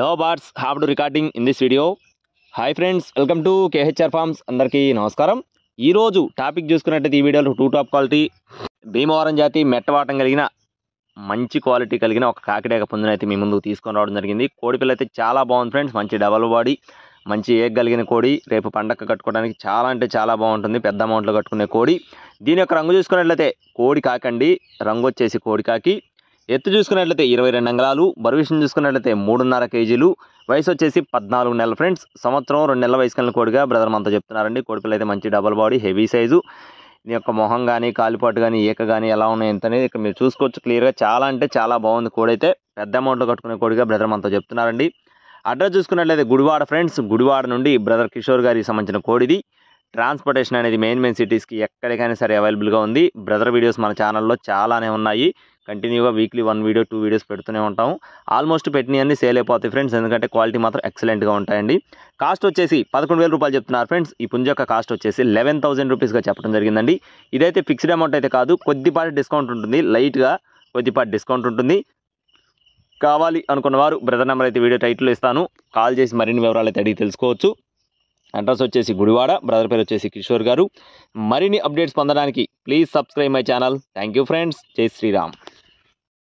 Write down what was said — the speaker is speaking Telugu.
No birds have to recording in this video. Hi friends, welcome to KHR forms. అందరికీ నమస్కారం. ఈరోజు టాపిక్ చూసుకున్నట్టయితే ఈ వీడియోలో టూ టాప్ క్వాలిటీ భీమవరం జాతి మెట్టవాటం కలిగిన మంచి క్వాలిటీ కలిగిన ఒక కాకిడేక పుంజును అయితే మీ ముందుకు తీసుకొని రావడం జరిగింది. కోడి పిల్ల అయితే చాలా బాగుంది ఫ్రెండ్స్. మంచి డబల్ బాడీ, మంచి ఏగ్ కలిగిన కోడి. రేపు పండగ కట్టుకోవడానికి చాలా అంటే చాలా బాగుంటుంది. పెద్ద అమౌంట్లో కట్టుకునే కోడి. దీని యొక్క రంగు చూసుకున్నట్లయితే కోడి కాకండి, రంగు వచ్చేసి కోడి కాకి. ఎత్తు చూసుకున్నట్లయితే 22 అంగుళాలు, బరువు విషయం చూసుకున్నట్లయితే 3.5 కేజీలు, వయసు వచ్చేసి 14 నెలలు ఫ్రెండ్స్. సంవత్సరం 2 నెలల వయసు కలిగిన కోడిగా బ్రదర్ మనతో చెప్తున్నారండి. కోడిపిల్ల అయితే మంచి డబల్ బాడీ, హెవీ సైజు. దీని యొక్క మొహం కానీ, కాలిపాటు కానీ, ఈక కానీ ఎలా ఉన్నాయి ఎంత అనేది ఇక్కడ మీరు చూసుకోవచ్చు క్లియర్గా. చాలా అంటే చాలా బాగుంది కోడి అయితే. పెద్ద అమౌంట్లో కట్టుకునే కోడిగా బ్రదర్ మనతో చెప్తున్నారండి. అడ్రస్ చూసుకున్నట్లయితే గుడివాడ ఫ్రెండ్స్. గుడివాడ నుండి బ్రదర్ కిషోర్ గారికి సంబంధించిన కోడిది. ట్రాన్స్పోర్టేషన్ అనేది మెయిన్ సిటీస్కి ఎక్కడికైనా సరే అవైలబుల్గా ఉంది. బ్రదర్ వీడియోస్ మన ఛానల్లో చాలానే ఉన్నాయి. కంటిన్యూగా వీక్లీ 1 వీడియో 2 వీడియోస్ పెడుతూనే ఉంటాము. ఆల్మోస్ట్ పెట్టినవన్నీ సేల్ అయిపోతాయి ఫ్రెండ్స్, ఎందుకంటే క్వాలిటీ మాత్రం ఎక్సలెంట్గా ఉంటాయండి. కాస్ట్ వచ్చేసి 11,000 రూపాయలు చెప్తున్నారు ఫ్రెండ్స్. ఈ పుంజ యొక్క కాస్ట్ వచ్చేసి 11,000 రూపీస్గా చెప్పడం జరిగిందండి. ఇదైతే ఫిక్స్డ్ అమౌంట్ అయితే కాదు, కొద్దిపాటి డిస్కౌంట్ ఉంటుంది. లైట్గా కొద్దిపాటి డిస్కౌంట్ ఉంటుంది. కావాలి అనుకున్న వారు బ్రదర్ నెంబర్ అయితే వీడియో టైటిల్లో ఇస్తాను, కాల్ చేసి మరిన్ని వివరాలు అయితే అడిగి తెలుసుకోవచ్చు. అడ్రస్ వచ్చేసి గుడివాడ, బ్రదర్ పేరు వచ్చేసి కిషోర్ గారు. మరిన్ని అప్డేట్స్ పొందడానికి please subscribe my channel. Thank you friends. జై శ్రీరామ్.